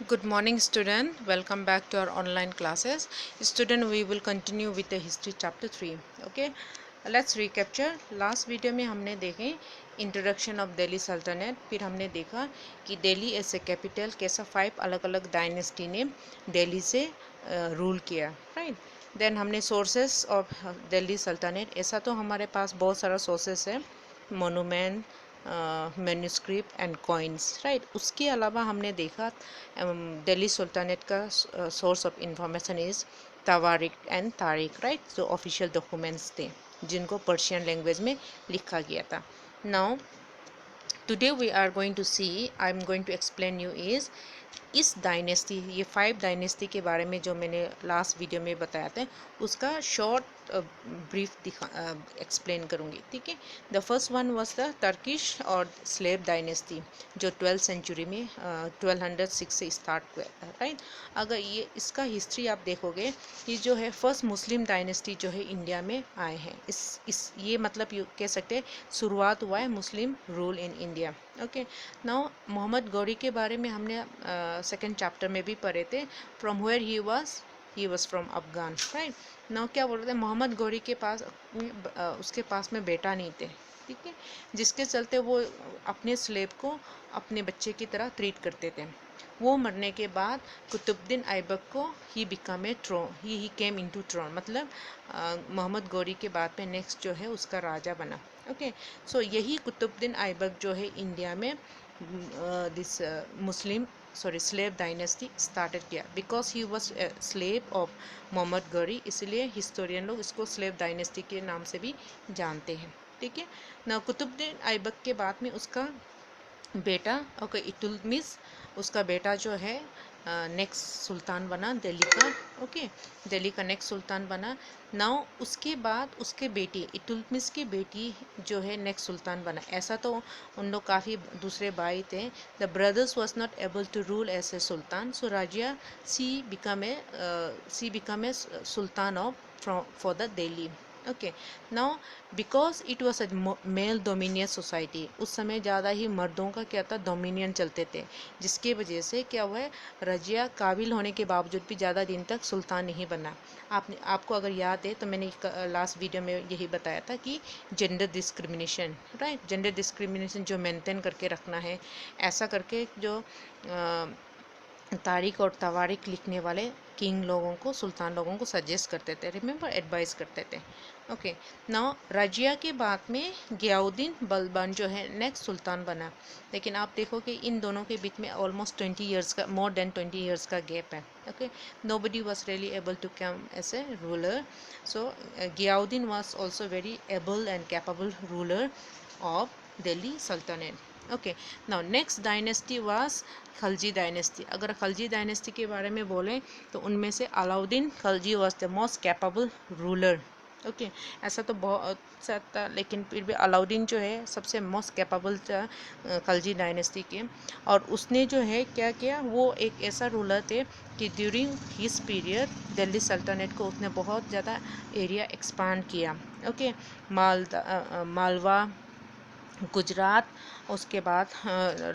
Good morning student, welcome back to our online classes. Student, we will continue with the history chapter 3. Okay, let's recapture. Last video में हमने देखे introduction of Delhi सल्तनत, फिर हमने देखा कि दिल्ली एज ए कैपिटल कैसा 5 अलग अलग डायनेस्टी ने दिल्ली से रूल किया, राइट. देन हमने सोर्सेस ऑफ दिल्ली सल्तनत, ऐसा तो हमारे पास बहुत सारा सोर्सेस है, monument, manuscript and coins, right. उसके अलावा हमने देखा दिल्ली सुल्तानेट का सोर्स ऑफ इंफॉर्मेशन इज़ तवारिक एंड तारिक, राइट, जो ऑफिशियल डॉक्यूमेंट्स थे जिनको पर्शियन लैंग्वेज में लिखा गया था. Now today we are going to see, I am going to explain you is इस डायनेस्टी, ये 5 डायनेस्टी के बारे में जो मैंने लास्ट वीडियो में बताया था उसका शॉर्ट ब्रीफ दिखा एक्सप्लेन करूँगी, ठीक है. The first one was the Turkish और स्लेव डायनेस्टी जो 12th सेंचुरी में 1206 से स्टार्ट हुआ, राइट. अगर ये इसका हिस्ट्री आप देखोगे, ये जो है फर्स्ट मुस्लिम डायनेस्टी जो है इंडिया में आए हैं. इस ये मतलब ये कह सकते हैं शुरुआत हुआ है Muslim rule in India. Okay, now Muhammad Ghori के बारे में हमने सेकेंड चैप्टर में भी पढ़े थे. From where he was from Afghan, right. Now क्या बोल रहे थे, मोहम्मद गौरी के पास उसके पास में बेटा नहीं थे, ठीक है, जिसके चलते वो अपने स्लेव को अपने बच्चे की तरह ट्रीट करते थे. वो मरने के बाद कुतुबुद्दीन ऐबक को he become a ट्रोन, he came into ट्रोन, मतलब मोहम्मद गौरी के बाद में नेक्स्ट जो है उसका राजा बना. ओके, सो यही कुतुबुद्दीन ऐबक जो है इंडिया में this Muslim slave dynasty started किया, because he was slave of Mohammad Ghori, इसलिए हिस्टोरियन लोग इसको स्लेव डायनेस्टी के नाम से भी जानते हैं, ठीक है ना. कुतुबुद्दीन ऐबक के बाद में उसका बेटा, ओके, इल्तुतमिश, उसका बेटा जो है नेक्स्ट सुल्तान बना दिल्ली का. ओके, दिल्ली का नेक्स्ट सुल्तान बना. नाउ उसके बाद उसके बेटी इल्तुतमिश की बेटी जो है नेक्स्ट सुल्तान बना. ऐसा तो उन लोग काफ़ी दूसरे भाई थे. The brothers was not able to rule as a sultan, so Razia she become a sultan of for the Delhi. Okay, now because it was a male dominious society, उस समय ज़्यादा ही मर्दों का क्या था, डोमिनियन चलते थे, जिसके वजह से क्या हुआ है, रजिया काबिल होने के बावजूद भी ज़्यादा दिन तक सुल्तान नहीं बना. आपको अगर याद है तो मैंने लास्ट वीडियो में यही बताया था कि gender discrimination, right, gender discrimination जो मेंटेन करके रखना है, ऐसा करके जो तारीख और तवारीख लिखने वाले किंग लोगों को, सुल्तान लोगों को सजेस्ट करते थे, रिमेंबर, एडवाइस करते थे. ओके, नाउ रजिया के बाद में गियाउद्दीन बलबन जो है नेक्स्ट सुल्तान बना. लेकिन आप देखो कि इन दोनों के बीच में ऑलमोस्ट 20 ईयर्स का, मोर देन 20 ईयर्स का गैप है. Okay, nobody was really able to come as a ruler. So Ghiyasuddin was also very able and capable ruler of Delhi सल्तनत. Okay, now next dynasty was Khalji dynasty. अगर Khalji dynasty के बारे में बोलें तो उनमें से Alauddin Khalji was the most capable ruler. Okay, ऐसा तो बहुत सा था, लेकिन फिर भी अलाउद्दीन जो है सबसे मोस्ट कैपेबल था खलजी डायनेस्टी के. और उसने जो है क्या किया, वो एक ऐसा रूलर थे कि ड्यूरिंग हिस पीरियड दिल्ली सल्तनत को उसने बहुत ज़्यादा एरिया एक्सपांड किया. ओके, मालवा, गुजरात, उसके बाद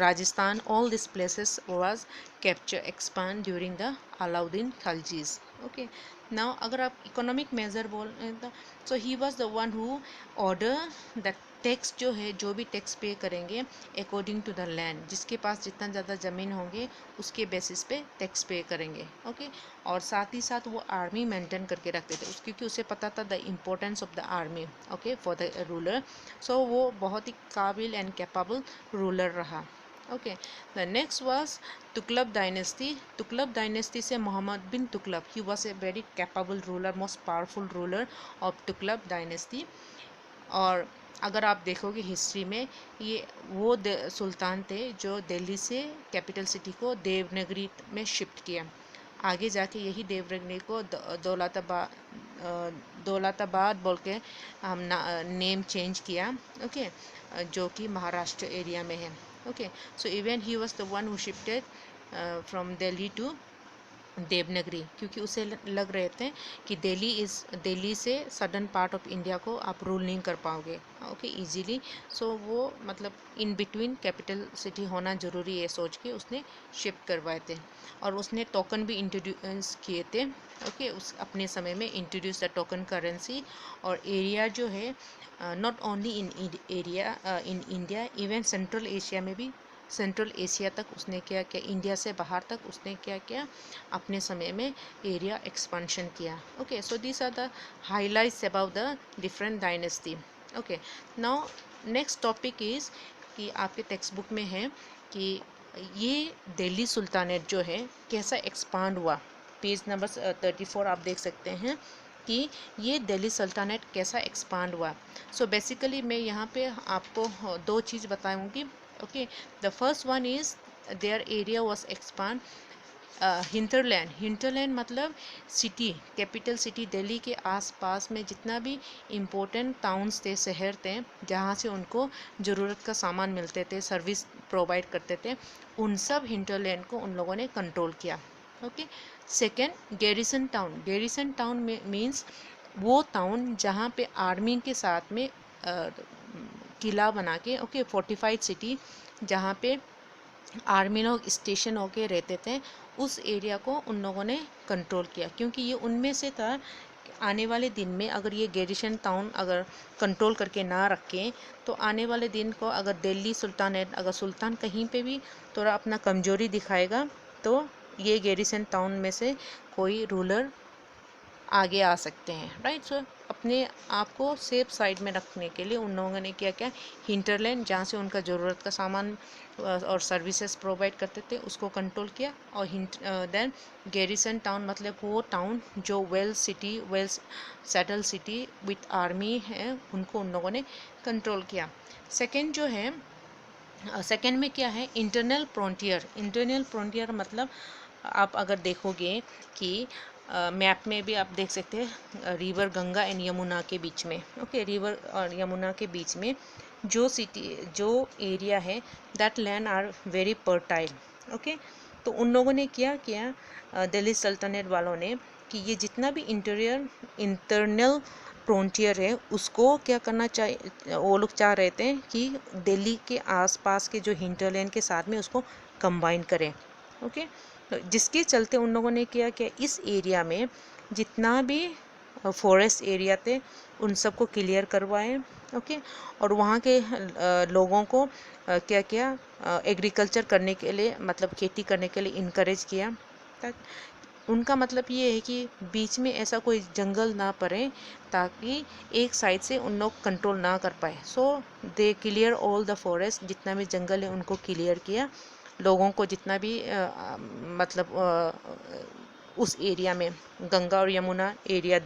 Rajasthan, all this places was capture expand during the Alauddin Khaljis. Okay, now अगर आप इकोनॉमिक मेजर बोल तो so he was the one who order the tax, जो है जो भी टैक्स पे करेंगे अकॉर्डिंग टू द लैंड, जिसके पास जितना ज़्यादा ज़मीन होंगे उसके बेसिस पे टैक्स पे करेंगे. ओके, और साथ ही साथ वो आर्मी मेंटेन करके रखते थे, क्योंकि उसे पता था the importance of the army, okay, for the ruler. So वो बहुत ही काबिल एंड कैपेबल रूलर रहा. Okay, the next was Tughlaq dynasty. Tughlaq dynasty से Mohammad bin Tughlaq, he was a very capable ruler, most powerful ruler of Tughlaq dynasty. और अगर आप देखोगे हिस्ट्री में, ये वो सुल्तान थे जो दिल्ली से कैपिटल सिटी को देवनागरी में शिफ्ट किया. आगे जाके यही देवनागरी को दौलताबाद बोल के हम नेम चेंज किया. ओके, जो कि महाराष्ट्र एरिया में है. Okay, so even he was the one who shifted from Delhi to Devanagari, क्योंकि उसे लग रहे थे कि दिल्ली से सदर्न पार्ट ऑफ इंडिया को आप रूल नहीं कर पाओगे ओके इजीली। सो वो मतलब इन बिटवीन कैपिटल सिटी होना ज़रूरी है सोच के उसने शिफ्ट करवाए थे। और उसने टोकन भी इंट्रोड्यूस किए थे ओके उस अपने समय में इंट्रोड्यूस द टोकन करेंसी। और एरिया जो है not only in area in India, even central Asia में भी, सेंट्रल एशिया तक उसने क्या किया, इंडिया से बाहर तक उसने क्या किया, अपने समय में एरिया एक्सपांशन किया। Okay so this are the highlights about the different dynasty. Okay now next topic is कि आपके टेक्स्ट बुक में है कि ये दिल्ली सुल्तानेट जो है कैसा एक्सपांड हुआ। पेज नंबर 34 आप देख सकते हैं कि ये दिल्ली सुल्तानेट कैसा एक्सपांड हुआ। सो बेसिकली मैं यहाँ पे आपको दो चीज़ बताऊँगी। Okay the first one is their area was expand hinterland मतलब सिटी, कैपिटल सिटी दिल्ली के आसपास में जितना भी इम्पोर्टेंट टाउन्स थे, शहर थे, जहाँ से उनको ज़रूरत का सामान मिलते थे, सर्विस प्रोवाइड करते थे, उन सब हिंटरलैंड को उन लोगों ने कंट्रोल किया। ओके सेकेंड गैरिसन टाउन में मीन्स वो टाउन जहाँ पे आर्मी के साथ में किला बना के ओके फोर्टिफाइड सिटी जहाँ पे आर्मी लोग स्टेशन होके रहते थे, उस एरिया को उन लोगों ने कंट्रोल किया, क्योंकि ये उनमें से था आने वाले दिन में अगर ये गैरिसन टाउन अगर कंट्रोल करके ना रखें तो आने वाले दिन को अगर दिल्ली सुल्तानेट अगर सुल्तान कहीं पे भी थोड़ा अपना कमजोरी दिखाएगा तो ये गैरिसन टाउन में से कोई रूलर आगे आ सकते हैं, राइट। सो अपने आप को सेफ साइड में रखने के लिए उन लोगों ने क्या क्या हिंटरलैंड जहाँ से उनका ज़रूरत का सामान और सर्विसेज प्रोवाइड करते थे उसको कंट्रोल किया। और देन गैरिसन टाउन मतलब वो टाउन जो well settle city with army है उनको उन लोगों ने कंट्रोल किया। सेकेंड जो है सेकेंड में क्या है, इंटरनल फ्रंटियर मतलब आप अगर देखोगे कि मैप में भी आप देख सकते हैं रिवर गंगा एंड यमुना के बीच में ओके रिवर और यमुना के बीच में जो एरिया है that land are very fertile okay. तो उन लोगों ने क्या किया दिल्ली सल्तनत वालों ने कि ये जितना भी इंटरनल फ्रंटियर है उसको क्या करना चाहिए, वो लोग चाह रहे थे कि दिल्ली के आसपास के जो हिंटरलैंड के साथ में उसको कंबाइन करें ओके। जिसके चलते उन लोगों ने क्या किया, इस एरिया में जितना भी फॉरेस्ट एरिया थे उन सबको क्लियर करवाए ओके। और वहाँ के लोगों को क्या किया, एग्रीकल्चर करने के लिए मतलब खेती करने के लिए इनकरेज किया। उनका मतलब ये है कि बीच में ऐसा कोई जंगल ना पड़े ताकि एक साइड से उन लोग कंट्रोल ना कर पाए। सो दे क्लियर ऑल द फॉरेस्ट, जितना भी जंगल है उनको क्लियर किया। लोगों को जितना भी उस एरिया में गंगा और यमुना एरिया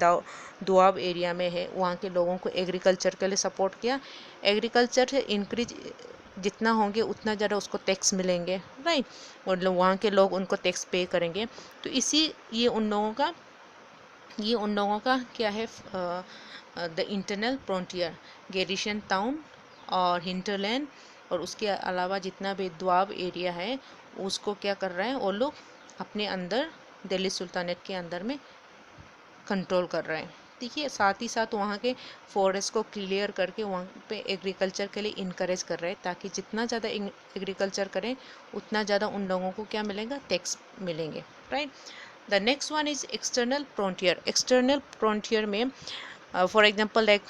दोआब एरिया में है वहाँ के लोगों को एग्रीकल्चर के लिए सपोर्ट किया। एग्रीकल्चर से इंक्रीज जितना होंगे उतना ज़्यादा उसको टैक्स मिलेंगे, राइट। और वहाँ के लोग उनको टैक्स पे करेंगे। तो ये उन लोगों का क्या है, the internal frontier garrison town और हिंटरलैंड और उसके अलावा जितना भी दोआब एरिया है उसको क्या कर रहे हैं वो लोग अपने अंदर दिल्ली सुल्तानेट के अंदर में कंट्रोल कर रहे हैं। ठीक है, साथ ही साथ वहाँ के फॉरेस्ट को क्लियर करके वहाँ पे एग्रीकल्चर के लिए इनकरेज कर रहे हैं ताकि जितना ज़्यादा एग्रीकल्चर करें उतना ज़्यादा उन लोगों को क्या मिलेगा, टैक्स मिलेंगे, right. The next one is external frontier में for example like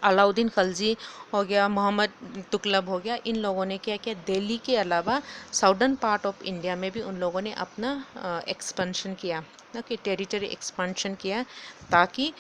Alauddin Khalji हो गया, मोहम्मद तुगलक हो गया, इन लोगों ने क्या किया, दिल्ली के अलावा साउदर्न पार्ट ऑफ इंडिया में भी उन लोगों ने अपना एक्सपेंशन किया ओके, टेरिटरी एक्सपेंशन किया ताकि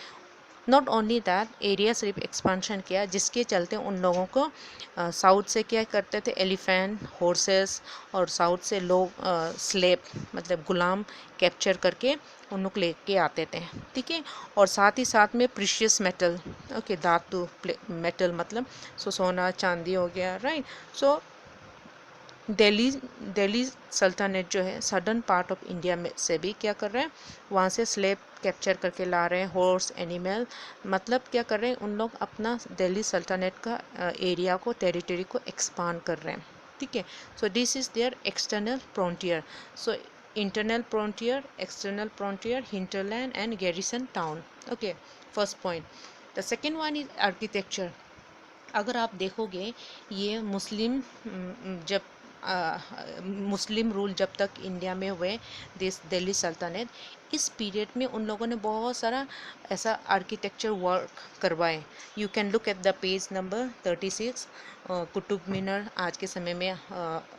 नॉट ओनली दैट एरिया सिर्फ एक्सपेंशन किया जिसके चलते उन लोगों को साउथ से क्या करते थे, एलिफेंट हॉर्सेस और साउथ से लोग स्लेब मतलब गुलाम कैप्चर करके उन लोग लेके आते थे, ठीक है। और साथ ही साथ में प्रीशियस मेटल ओके, धातु मेटल मतलब सोना चांदी हो गया, राइट। सो दिल्ली सल्तनत जो है सदर्न पार्ट ऑफ इंडिया में से भी क्या कर रहे हैं, वहाँ से स्लेब कैप्चर करके ला रहे हैं, हॉर्स एनिमल मतलब क्या कर रहे हैं उन लोग अपना दिल्ली सल्तनत का एरिया को टेरिटरी को एक्सपांड कर रहे हैं, ठीक है। So this is their external frontier. So internal frontier, external frontier, hinterland and garrison town. Okay, first point. The second one is architecture. अगर आप देखोगे ये जब मुस्लिम रूल जब तक इंडिया में हुए, दिल्ली सल्तनत, इस पीरियड में उन लोगों ने बहुत सारा ऐसा आर्किटेक्चर वर्क करवाए। You can look at the page number 36। Qutub Minar आज के समय में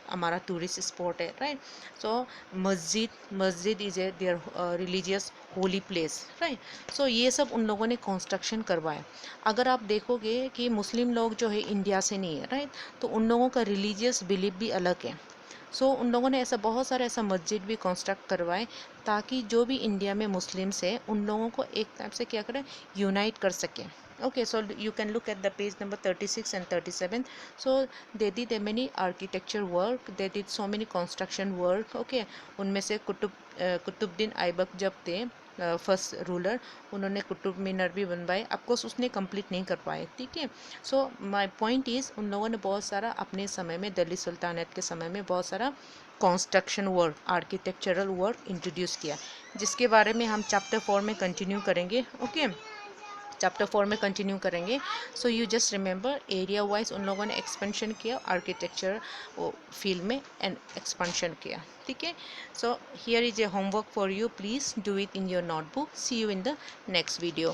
हमारा टूरिस्ट स्पॉट है, राइट। सो मस्जिद is a there religious holy place, right. So ये सब उन लोगों ने कंस्ट्रक्शन करवाए। अगर आप देखोगे कि मुस्लिम लोग जो है इंडिया से नहीं है, राइट, तो उन लोगों का रिलीजियस बिलीफ भी अलग है। सो उन लोगों ने ऐसा बहुत सारा ऐसा मस्जिद भी कंस्ट्रक्ट करवाए ताकि जो भी इंडिया में मुस्लिम्स है उन लोगों को एक टाइप से क्या करें, यूनाइट कर सकें। okay, so you can look at the page number 36 and 37. so they did a many architecture work, they did so many construction work. okay, उनमें से कुतुबुद्दीन ऐबक जब थे फर्स्ट रूलर, उन्होंने कुतुब मीनार भी बनवाए। ऑफकोर्स उसने कंप्लीट नहीं कर पाए, ठीक है। सो माय पॉइंट इज़ उन लोगों ने बहुत सारा अपने समय में, दिल्ली सुल्तानत के समय में बहुत सारा construction work, architectural work introduce किया, जिसके बारे में हम चैप्टर 4 में कंटिन्यू करेंगे। ओके, चैप्टर 4 में कंटिन्यू करेंगे। So you just remember area wise उन लोगों ने एक्सपेंशन किया, आर्किटेक्चर फील्ड में एंड एक्सपेंशन किया, ठीक है। So here is a homework for you, please do it in your notebook. See you in the next video.